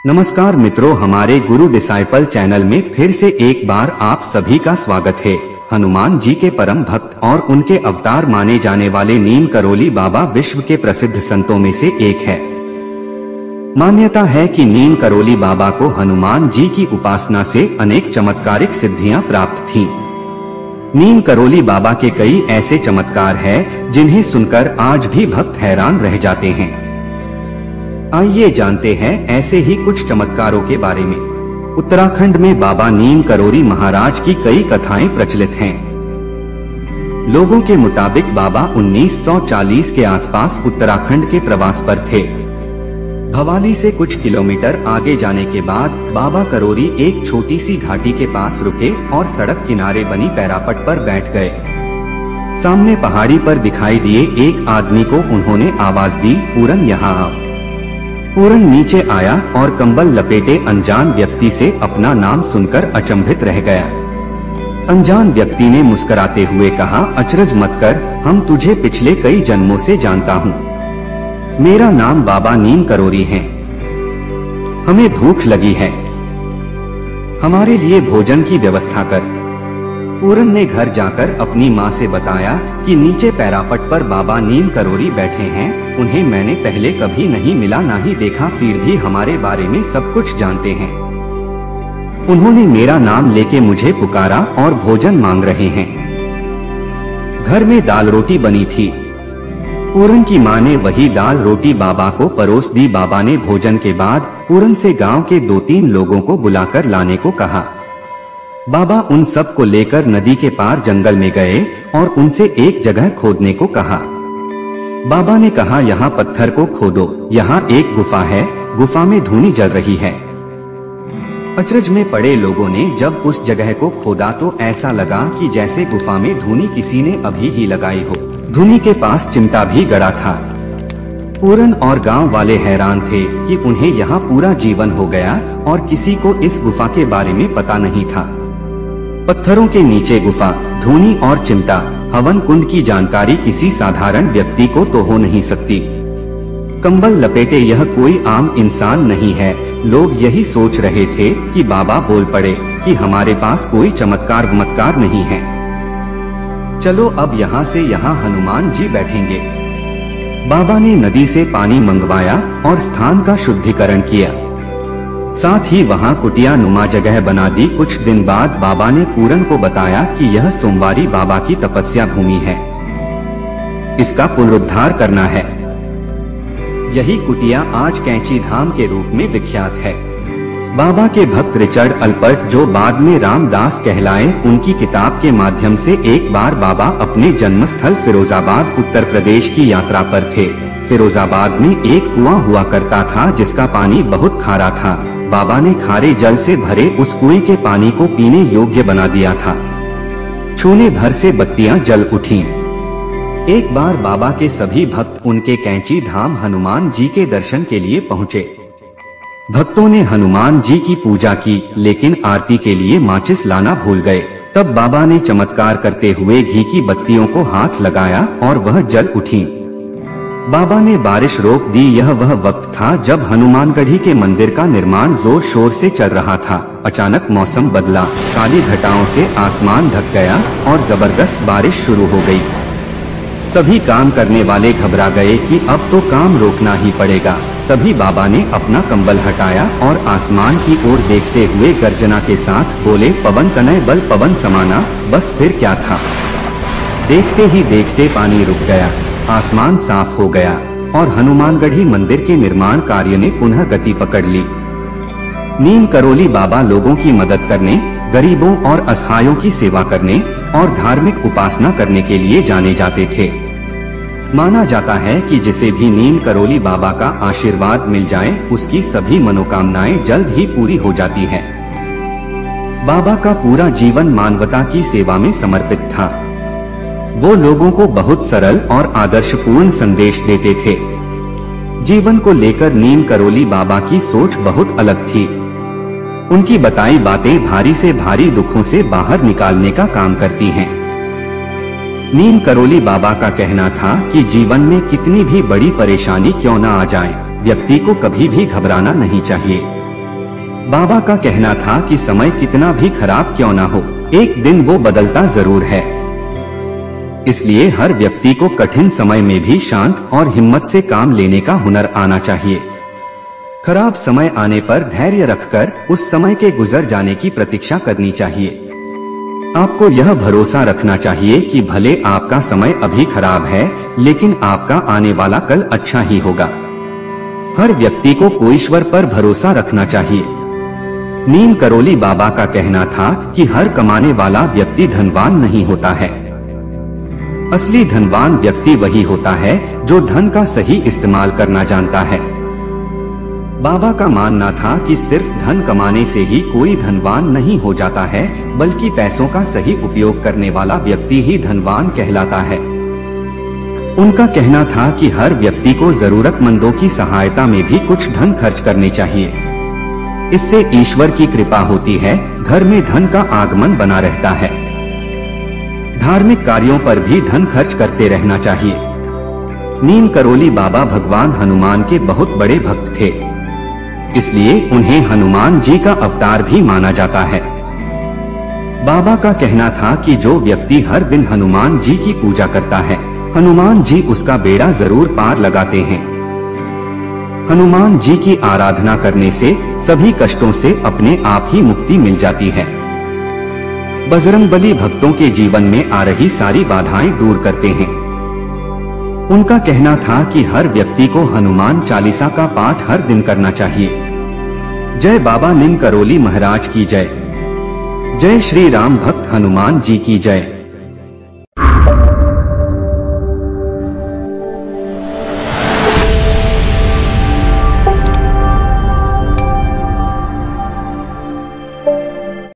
नमस्कार मित्रों, हमारे गुरु डिसाइपल चैनल में फिर से एक बार आप सभी का स्वागत है। हनुमान जी के परम भक्त और उनके अवतार माने जाने वाले नीम करोली बाबा विश्व के प्रसिद्ध संतों में से एक है। मान्यता है कि नीम करोली बाबा को हनुमान जी की उपासना से अनेक चमत्कारिक सिद्धियां प्राप्त थीं। नीम करोली बाबा के कई ऐसे चमत्कार हैं जिन्हें सुनकर आज भी भक्त हैरान रह जाते हैं। आइए जानते हैं ऐसे ही कुछ चमत्कारों के बारे में। उत्तराखंड में बाबा नीम करोली महाराज की कई कथाएं प्रचलित हैं। लोगों के मुताबिक बाबा 1940 के आसपास उत्तराखंड के प्रवास पर थे। भवाली से कुछ किलोमीटर आगे जाने के बाद बाबा करोली एक छोटी सी घाटी के पास रुके और सड़क किनारे बनी पैरापट पर बैठ गए। सामने पहाड़ी पर दिखाई दिए एक आदमी को उन्होंने आवाज दी, पूरन यहाँ आओ। पूरन नीचे आया और कंबल लपेटे अनजान व्यक्ति से अपना नाम सुनकर अचंभित रह गया। अनजान व्यक्ति ने मुस्कुराते हुए कहा, अचरज मत कर, हम तुझे पिछले कई जन्मों से जानता हूँ। मेरा नाम बाबा नीम करोली है। हमें भूख लगी है, हमारे लिए भोजन की व्यवस्था कर। पूरन ने घर जाकर अपनी माँ से बताया कि नीचे पैरापट पर बाबा नीम करोली बैठे हैं। उन्हें मैंने पहले कभी नहीं मिला, ना ही देखा, फिर भी हमारे बारे में सब कुछ जानते हैं। उन्होंने मेरा नाम लेके मुझे पुकारा और भोजन मांग रहे हैं। घर में दाल रोटी बनी थी। पूरन की माँ ने वही दाल रोटी बाबा को परोस दी। बाबा ने भोजन के बाद पूरन से गांव के 2-3 लोगों को बुलाकर लाने को कहा। बाबा उन सब को लेकर नदी के पार जंगल में गए और उनसे एक जगह खोदने को कहा। बाबा ने कहा, यहाँ पत्थर को खोदो, यहाँ एक गुफा है, गुफा में धूनी जल रही है। अचरज में पड़े लोगों ने जब उस जगह को खोदा तो ऐसा लगा कि जैसे गुफा में धूनी किसी ने अभी ही लगाई हो। धूनी के पास चिमटा भी गड़ा था। पूरन और गांव वाले हैरान थे कि उन्हें यहाँ पूरा जीवन हो गया और किसी को इस गुफा के बारे में पता नहीं था। पत्थरों के नीचे गुफा, धूनी और चिमटा, हवन कुंड की जानकारी किसी साधारण व्यक्ति को तो हो नहीं सकती। कंबल लपेटे यह कोई आम इंसान नहीं है। लोग यही सोच रहे थे कि बाबा बोल पड़े कि हमारे पास कोई चमत्कार नहीं है। चलो अब यहाँ से यहाँ हनुमान जी बैठेंगे। बाबा ने नदी से पानी मंगवाया और स्थान का शुद्धिकरण किया। साथ ही वहाँ कुटिया नुमा जगह बना दी। कुछ दिन बाद बाबा ने पूरन को बताया कि यह सोमवारी बाबा की तपस्या भूमि है, इसका पुनरुद्धार करना है। यही कुटिया आज कैंची धाम के रूप में विख्यात है। बाबा के भक्त रिचर्ड अल्पर्ट, जो बाद में रामदास कहलाए, उनकी किताब के माध्यम से एक बार बाबा अपने जन्मस्थल फिरोजाबाद उत्तर प्रदेश की यात्रा पर थे। फिरोजाबाद में एक कुआं हुआ करता था जिसका पानी बहुत खारा था। बाबा ने खारे जल से भरे उस कुएं के पानी को पीने योग्य बना दिया था। छूने भर से बत्तियां जल उठीं। एक बार बाबा के सभी भक्त उनके कैंची धाम हनुमान जी के दर्शन के लिए पहुँचे। भक्तों ने हनुमान जी की पूजा की, लेकिन आरती के लिए माचिस लाना भूल गए। तब बाबा ने चमत्कार करते हुए घी की बत्तियों को हाथ लगाया और वह जल उठी। बाबा ने बारिश रोक दी। यह वह वक्त था जब हनुमानगढ़ी के मंदिर का निर्माण जोर शोर से चल रहा था। अचानक मौसम बदला, काली घटाओं से आसमान ढक गया और जबरदस्त बारिश शुरू हो गई। सभी काम करने वाले घबरा गए कि अब तो काम रोकना ही पड़ेगा। तभी बाबा ने अपना कंबल हटाया और आसमान की ओर देखते हुए गर्जना के साथ बोले, पवन तनय बल पवन समाना। बस फिर क्या था, देखते ही देखते पानी रुक गया, आसमान साफ हो गया और हनुमानगढ़ी मंदिर के निर्माण कार्य ने पुनः गति पकड़ ली। नीम करोली बाबा लोगों की मदद करने, गरीबों और असहायों की सेवा करने और धार्मिक उपासना करने के लिए जाने जाते थे। माना जाता है कि जिसे भी नीम करोली बाबा का आशीर्वाद मिल जाए, उसकी सभी मनोकामनाएं जल्द ही पूरी हो जाती हैं। बाबा का पूरा जीवन मानवता की सेवा में समर्पित था। वो लोगों को बहुत सरल और आदर्शपूर्ण संदेश देते थे। जीवन को लेकर नीम करोली बाबा की सोच बहुत अलग थी। उनकी बताई बातें भारी से भारी दुखों से बाहर निकालने का काम करती हैं। नीम करोली बाबा का कहना था कि जीवन में कितनी भी बड़ी परेशानी क्यों न आ जाए, व्यक्ति को कभी भी घबराना नहीं चाहिए। बाबा का कहना था कि समय कितना भी खराब क्यों ना हो, एक दिन वो बदलता जरूर है। इसलिए हर व्यक्ति को कठिन समय में भी शांत और हिम्मत से काम लेने का हुनर आना चाहिए। खराब समय आने पर धैर्य रखकर उस समय के गुजर जाने की प्रतीक्षा करनी चाहिए। आपको यह भरोसा रखना चाहिए कि भले आपका समय अभी खराब है, लेकिन आपका आने वाला कल अच्छा ही होगा। हर व्यक्ति को कोई ईश्वर पर भरोसा रखना चाहिए। नीम करोली बाबा का कहना था कि हर कमाने वाला व्यक्ति धनवान नहीं होता है। असली धनवान व्यक्ति वही होता है जो धन का सही इस्तेमाल करना जानता है। बाबा का मानना था कि सिर्फ धन कमाने से ही कोई धनवान नहीं हो जाता है, बल्कि पैसों का सही उपयोग करने वाला व्यक्ति ही धनवान कहलाता है। उनका कहना था कि हर व्यक्ति को जरूरतमंदों की सहायता में भी कुछ धन खर्च करने चाहिए। इससे ईश्वर की कृपा होती है, घर में धन का आगमन बना रहता है। धार्मिक कार्यों पर भी धन खर्च करते रहना चाहिए। नीम करोली बाबा भगवान हनुमान के बहुत बड़े भक्त थे, इसलिए उन्हें हनुमान जी का अवतार भी माना जाता है। बाबा का कहना था कि जो व्यक्ति हर दिन हनुमान जी की पूजा करता है, हनुमान जी उसका बेड़ा जरूर पार लगाते हैं। हनुमान जी की आराधना करने से सभी कष्टों से अपने आप ही मुक्ति मिल जाती है। बजरंगबली भक्तों के जीवन में आ रही सारी बाधाएं दूर करते हैं। उनका कहना था कि हर व्यक्ति को हनुमान चालीसा का पाठ हर दिन करना चाहिए। जय बाबा नीम करोली महाराज की जय। जय श्री राम भक्त हनुमान जी की जय।